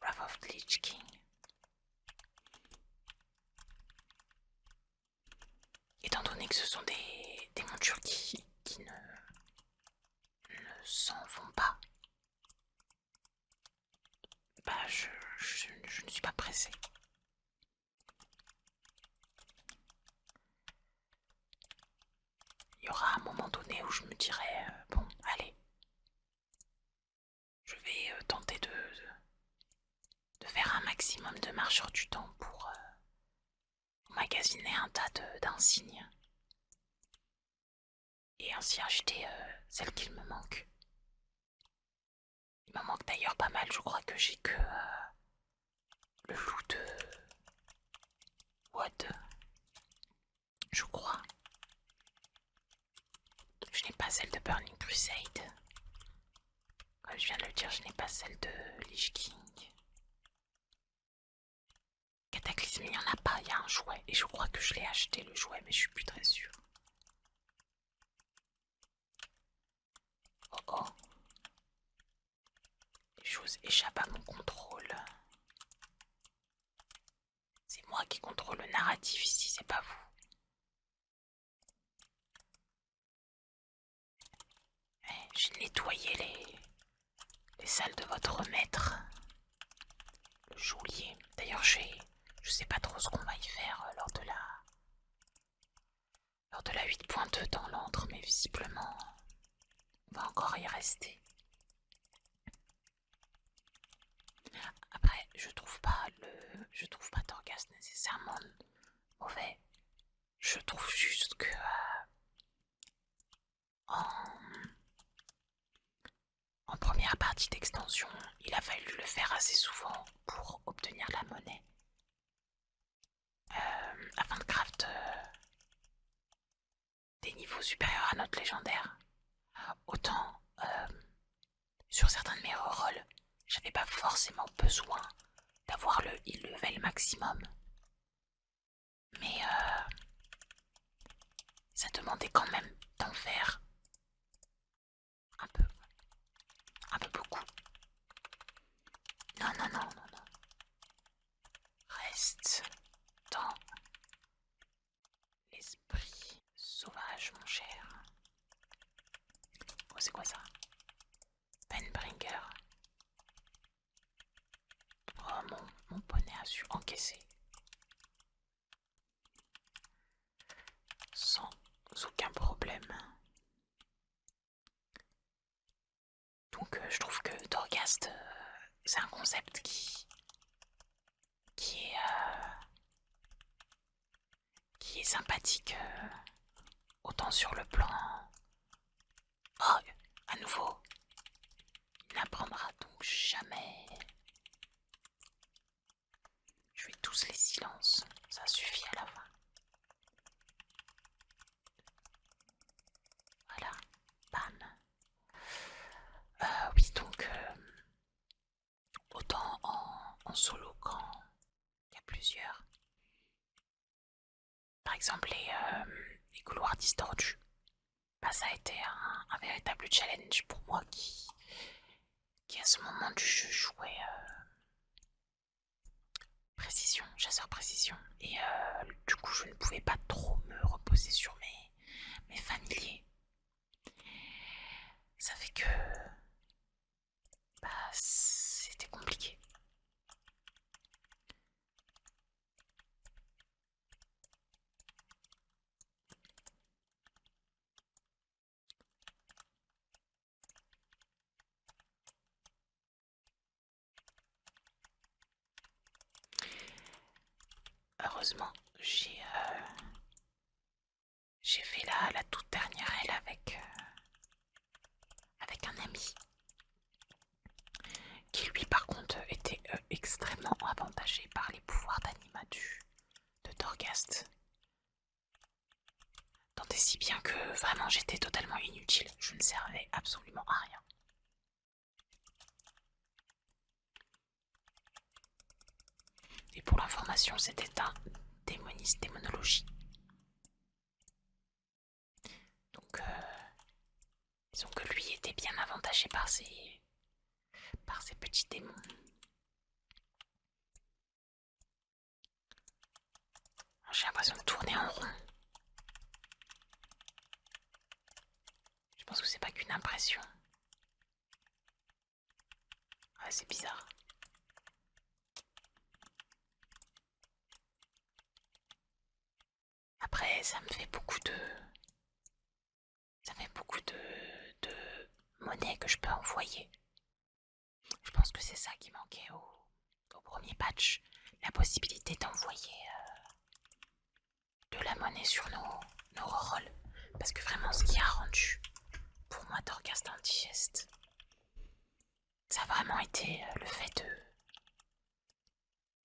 Wrath of the Lich King. Étant donné que ce sont des montures qui ne s'en vont pas, bah je ne suis pas pressée. Il y aura un moment donné où je me dirai bon, allez, je vais tenter de faire un maximum de marcheurs du temps pour magasiner un tas d'insignes et ainsi acheter celles qu'il me manque. Il m'en manque d'ailleurs pas mal, je crois que j'ai que le loup de Wood, je crois. Je n'ai pas celle de Burning Crusade. Comme je viens de le dire, je n'ai pas celle de Lich King. Cataclysme, il n'y en a pas, il y a un jouet. Et je crois que je l'ai acheté le jouet, mais je suis plus très sûre. Oh. Les choses échappent à mon contrôle. C'est moi qui contrôle le narratif ici, c'est pas vous. J'ai nettoyé les salles de votre maître, le geôlier. D'ailleurs, je sais pas trop ce qu'on va y faire lors de la 8.2 dans l'antre, mais visiblement, on va encore y rester. Après, je trouve pas Torghast nécessairement mauvais. Je trouve juste que en première partie d'extension, il a fallu le faire assez souvent pour obtenir la monnaie. Afin de craft des niveaux supérieurs à notre légendaire. Autant sur certains de mes rerolls, j'avais pas forcément besoin d'avoir le heal level maximum. Mais ça demandait quand même d'en faire un peu beaucoup. Non. Reste dans l'esprit sauvage, mon cher. Oh, c'est quoi ça? Penbringer. Oh, mon poney a su encaisser. Sans aucun problème. Donc je trouve que Torghast, c'est un concept qui est sympathique, autant sur le plan... Oh, à nouveau, il n'apprendra donc jamais. Je vais tous les silences, ça suffit à la fin. Voilà, bam. Oui, donc, autant en solo quand il y a plusieurs. Par exemple, les couloirs distordus. Bah, ça a été un véritable challenge pour moi qui a ce moment du jeu, je jouais précision, chasseur précision. Et du coup, je ne pouvais pas trop me reposer sur mes familiers. Ça fait que c'était compliqué. Heureusement, j'ai fait la toute dernière aile avec un ami qui lui par contre était extrêmement avantagé par les pouvoirs d'anima de Torghast. Tant et si bien que vraiment j'étais totalement inutile, je ne servais absolument à rien. Et pour l'information, c'était un démoniste démonologie. Donc disons que lui était bien avantagé par ses petits démons. J'ai l'impression de tourner en rond. Je pense que c'est pas qu'une impression. Ouais, c'est bizarre. Après, ça fait beaucoup de monnaie que je peux envoyer. Je pense que c'est ça qui manquait au premier patch. La possibilité d'envoyer de la monnaie sur nos rerolls. Parce que vraiment, ce qui a rendu pour moi Torghast indigeste, ça a vraiment été le fait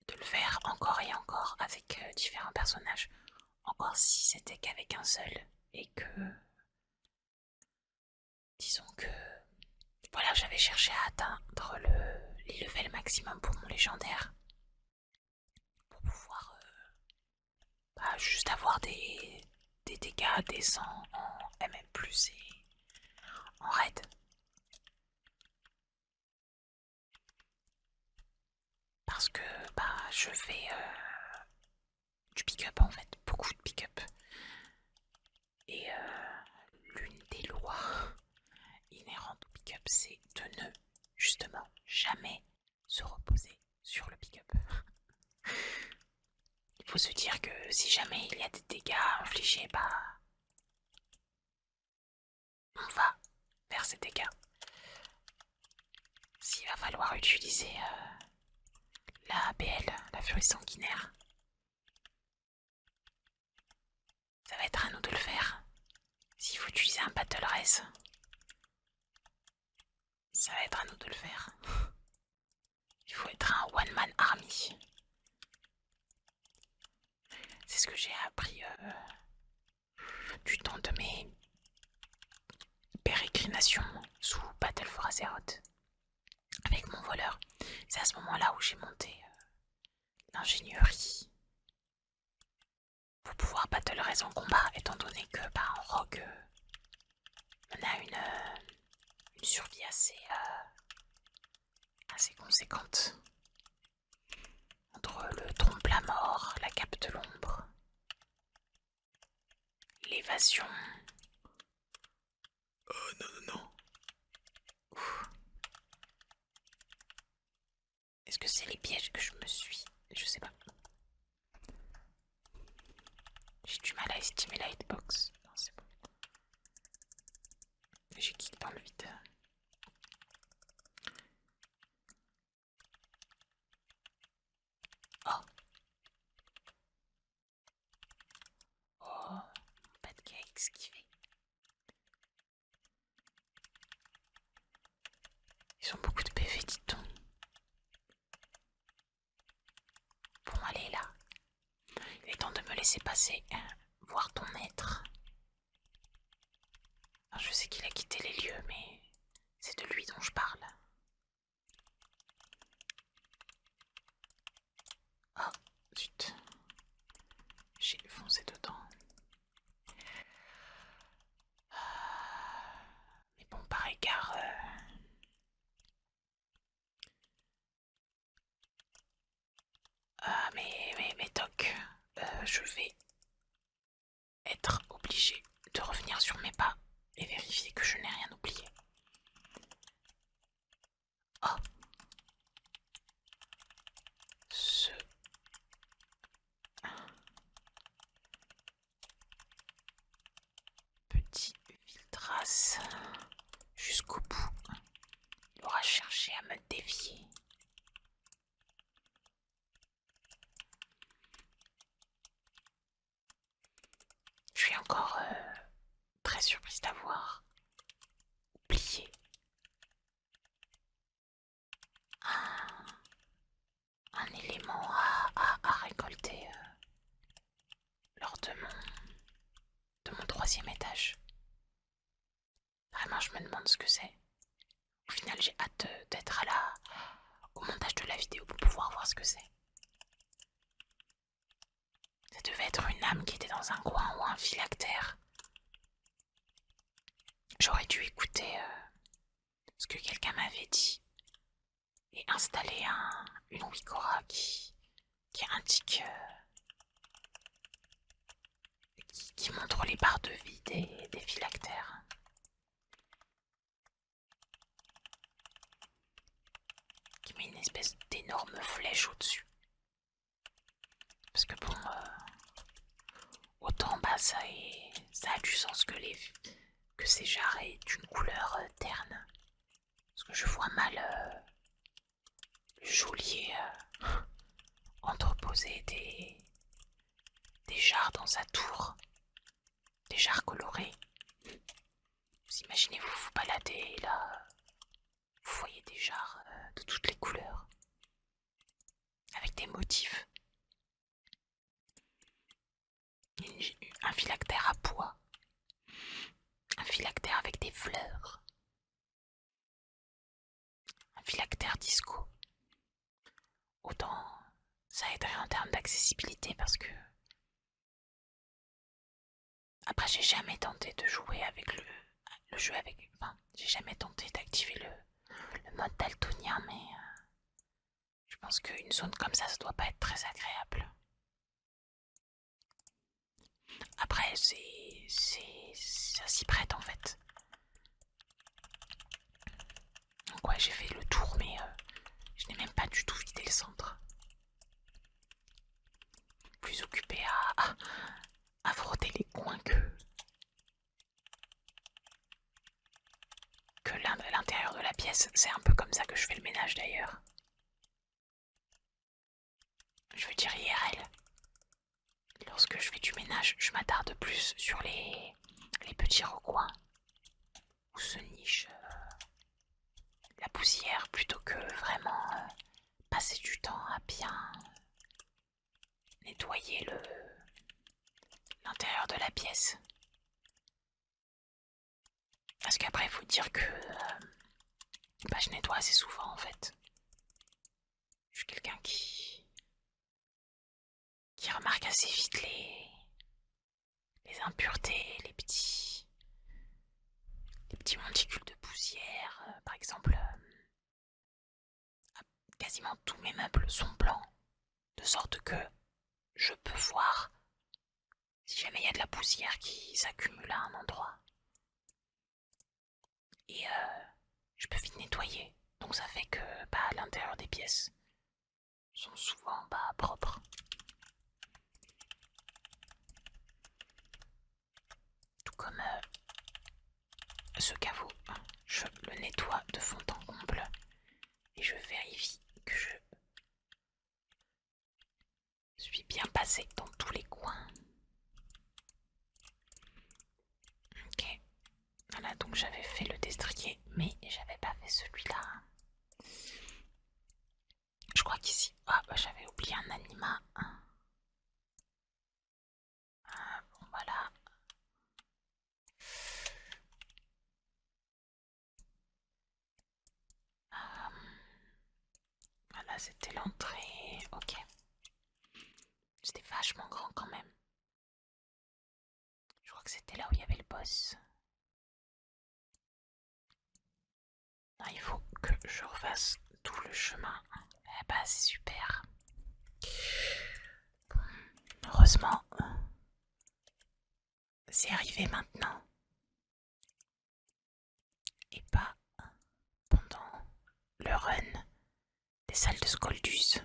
de le faire encore et encore avec différents personnages. Encore si c'était qu'avec un seul. Et que, disons que, voilà, j'avais cherché à atteindre les levels maximum pour mon légendaire. Pour pouvoir juste avoir des dégâts décents en MM+, et en raid. Parce que je fais du pick-up en fait, beaucoup de pick-up. Et l'une des lois inhérentes au pick-up, c'est de ne justement jamais se reposer sur le pick-up. Il faut se dire que si jamais il y a des dégâts infligés, on va vers ces dégâts. S'il va falloir utiliser la ABL, la furie sanguinaire, ça va être à nous de le faire. S'il faut utiliser un battle race, ça va être à nous de le faire. Il faut être un one man army. C'est ce que j'ai appris du temps de mes pérégrinations sous Battle for Azeroth avec mon voleur. C'est à ce moment-là où j'ai monté l'ingénierie pour pouvoir battle race en combat, étant donné que en rogue, on a une survie assez conséquente. Entre le trompe la mort, la cape de l'ombre, l'évasion. Oh non, non, non. Ouf. Est-ce que c'est les pièges que je me suis? Je sais pas. J'ai du mal à estimer la hitbox. Non, c'est bon. J'ai kick dans le vide. Oh. Oh. Pas de cake esquivé. Ils ont beaucoup de PV, dit-on. Bon, allez là. Il est temps de me laisser passer, voir ton maître. Alors, je sais qu'il a quitté les lieux, mais c'est de lui dont je parle. Oh, zut. J'ai foncé dedans. Mais bon, par égard, je vais être obligée de revenir sur mes pas et vérifier que je n'ai rien oublié. Oh, ce petit Viltras jusqu'au bout, il aura cherché à me défier. Je suis encore très surprise d'avoir oublié un élément à récolter lors de mon troisième étage. Vraiment, je me demande ce que c'est. Au final, j'ai hâte d'être au montage de la vidéo pour pouvoir voir ce que c'est. Ça devait être une âme qui était dans un coin ou un phylactère. J'aurais dû écouter ce que quelqu'un m'avait dit et installer une Wikora qui indique, qui montre les barres de vie des phylactères. Qui met une espèce d'énorme flèche au-dessus. Parce que bon, autant bah ça a du sens que ces jarres aient une couleur terne. Parce que je vois mal le geôlier entreposer des jarres dans sa tour. Des jarres colorées. Vous imaginez, vous vous baladez là, vous voyez des jarres de toutes les couleurs. Avec des motifs. Un phylactère à bois. Un phylactère avec des fleurs. Un phylactère disco. Autant ça aiderait en termes d'accessibilité parce que après j'ai jamais tenté de jouer avec le jeu avec. Enfin, j'ai jamais tenté d'activer le mode daltonien, mais je pense qu'une zone comme ça doit pas être très agréable. Après ça s'y prête en fait. Donc ouais, j'ai fait le tour, mais je n'ai même pas du tout vidé le centre. Plus occupé à frotter les coins que l'intérieur de la pièce. C'est un peu comme ça que je fais le ménage d'ailleurs. Je veux dire IRL. Lorsque je fais du ménage, je m'attarde plus sur les petits recoins où se niche la poussière plutôt que vraiment passer du temps à bien nettoyer l'intérieur de la pièce. Parce qu'après, il faut dire que je nettoie assez souvent en fait. Je suis quelqu'un qui remarque assez vite les impuretés, les petits monticules de poussière. Par exemple, quasiment tous mes meubles sont blancs, de sorte que je peux voir si jamais il y a de la poussière qui s'accumule à un endroit. Et je peux vite nettoyer. Donc ça fait que l'intérieur des pièces sont souvent propres. Tout comme ce caveau, je le nettoie de fond en comble et je vérifie que je suis bien passé dans tous les coins. Ok, voilà, donc j'avais fait le destrier, mais j'avais pas fait celui-là. Je crois qu'ici, j'avais oublié un anima. Bon voilà. Voilà, c'était l'entrée. Ok. C'était vachement grand quand même. Je crois que c'était là où il y avait le boss. Ah, il faut que je refasse tout le chemin. Eh bah c'est super. Bon. Heureusement, c'est arrivé maintenant et pas pendant le run des salles de Skoldus.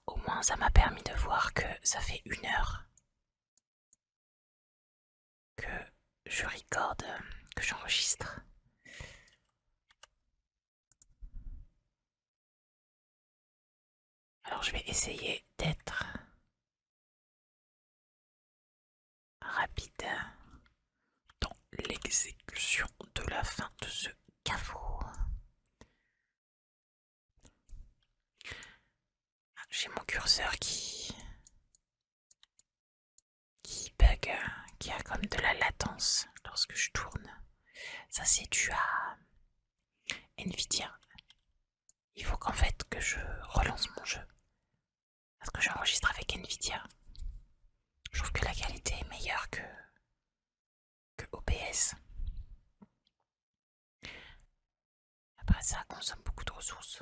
Au moins, ça m'a permis de voir que ça fait 1 heure que je recorde, que j'enregistre. Alors je vais essayer d'être rapide dans l'exécution de la fin de ce caveau. J'ai mon curseur qui bug, qui a comme de la latence lorsque je tourne. Ça c'est dû à Nvidia. Il faut qu'en fait que je relance mon jeu. Parce que j'enregistre avec Nvidia. Je trouve que la qualité est meilleure que OBS. Après ça consomme beaucoup de ressources.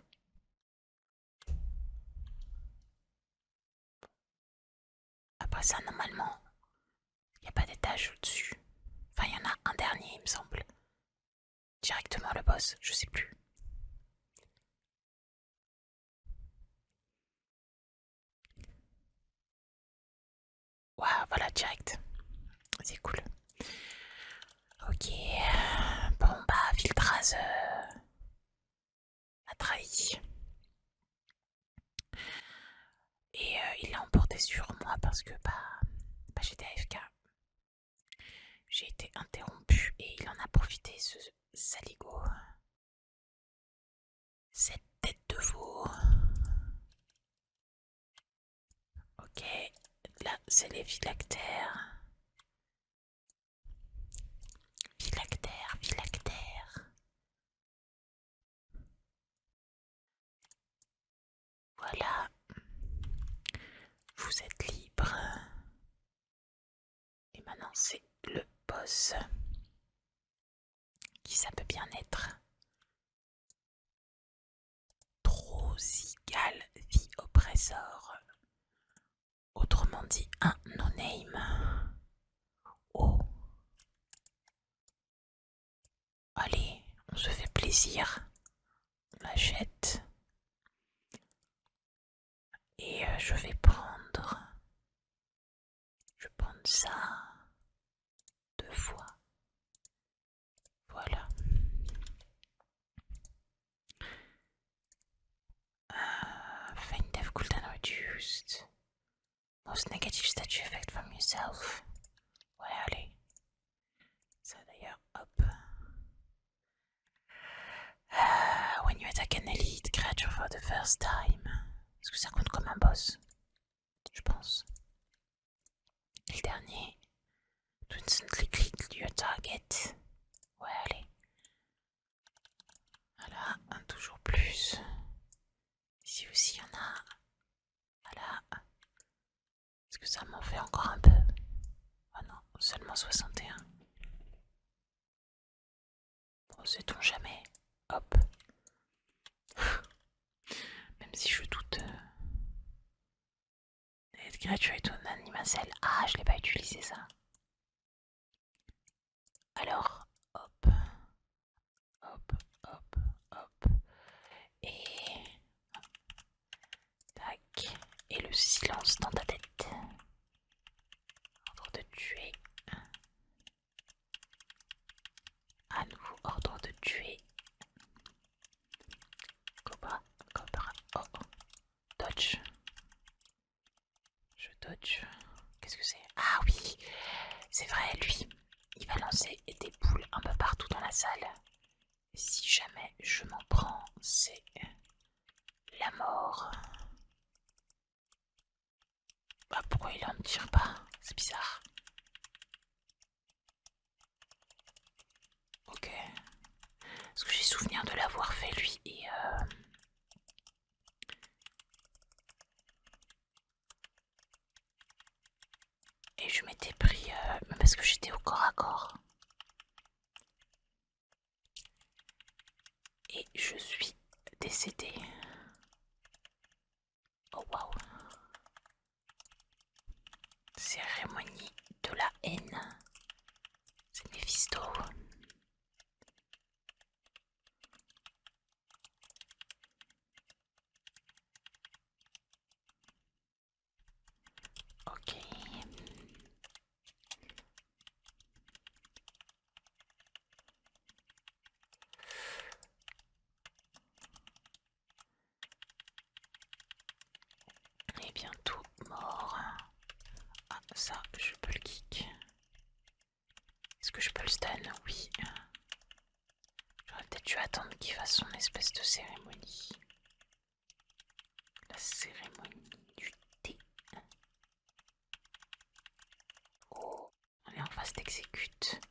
Après ça normalement, il n'y a pas d'étage au-dessus. Enfin il y en a un dernier il me semble. Directement le boss, je sais plus. Waouh, voilà, direct. C'est cool. Ok. Bon, bah, Viltraz a trahi. Et il l'a emporté sur moi parce que, bah j'étais AFK. J'ai été interrompu et il en a profité, ce saligo. Cette tête de veau. Ok. Là, c'est les phylactères. Phylactères, phylactères. Voilà. Vous êtes libre. Et maintenant, c'est le boss. Qui ça peut bien être? Drosigal the Oppressor. Autrement dit, un no-name. Oh. Allez, on se fait plaisir. On l'achète. Et je vais prendre... Je vais prendre ça 2 fois. Voilà. Feint Death cooldown reduced. Most negative statue effect from yourself. Ouais, allez. Ça d'ailleurs, hop. When you attack an elite creature for the first time. Est-ce que ça compte comme un boss? Je pense. Et le dernier. To instantly click your target. Ouais, allez. Voilà, toujours plus. Ici aussi, il y en a. Voilà. Est-ce que ça m'en fait encore un peu? Ah non, seulement 61. Bon, sait-on jamais. Hop. Même si je doute. Cette créature est un animacelle. Ah, je l'ai pas utilisé ça. Alors, hop. Hop, hop, hop. Et... tac. Et le silence dans ta tête. Ordre de tuer. À nouveau, ordre de tuer. Cobra, cobra. Oh, dodge. Je dodge. Qu'est-ce que c'est? Ah oui, c'est vrai, lui, il va lancer des boules un peu partout dans la salle. Et si jamais je m'en prends, c'est la mort. Bah pourquoi il en tire pas? C'est bizarre. Ok. Parce que j'ai souvenir de l'avoir fait lui et je m'étais pris parce que j'étais au corps à corps. Et je suis décédée. Oh waouh. Colston, oui. J'aurais peut-être dû attendre qu'il fasse son espèce de cérémonie. La cérémonie du thé. Oh, on est en phase d'exécute.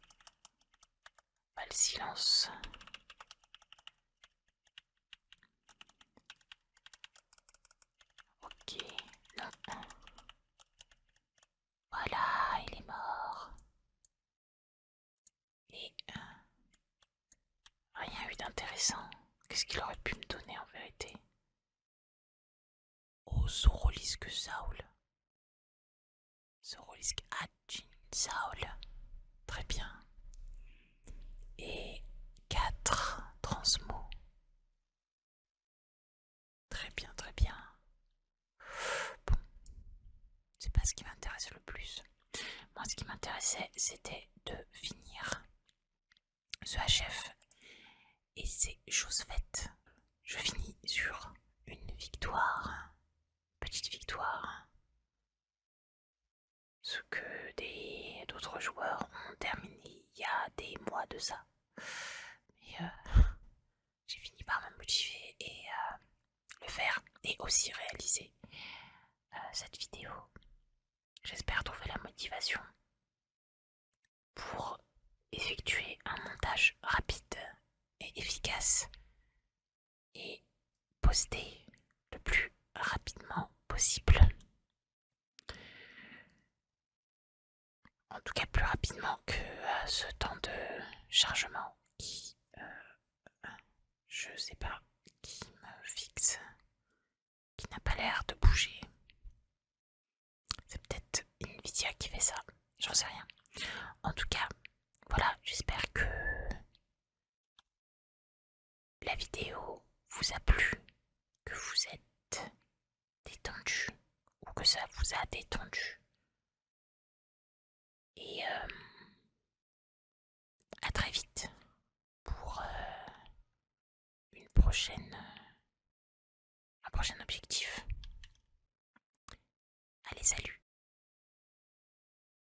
Pas le silence. Ok, non. Voilà, il est mort. Et rien eu d'intéressant. Qu'est-ce qu'il aurait pu me donner en vérité? Oh, Sorolisk Saul. Sorolisk Hachin Saul. Très bien. Et 4 transmo. Très bien, très bien. Bon, c'est pas ce qui m'intéresse le plus. Moi, ce qui m'intéressait, c'était de finir ce HF. Et c'est chose faite. Je finis sur une victoire. Petite victoire. Ce que d'autres joueurs ont terminé il y a des mois de ça. Mais j'ai fini par me motiver et le faire et aussi réaliser cette vidéo. J'espère trouver la motivation pour effectuer un montage rapide et efficace et poster le plus rapidement possible. En tout cas plus rapidement que ce temps de chargement qui, je sais pas, qui me fixe, qui n'a pas l'air de bouger. C'est peut-être Nvidia qui fait ça, j'en sais rien. En tout cas, voilà, j'espère que la vidéo vous a plu, que vous êtes détendu ou que ça vous a détendu. Et à très vite pour un prochain objectif. Allez, salut!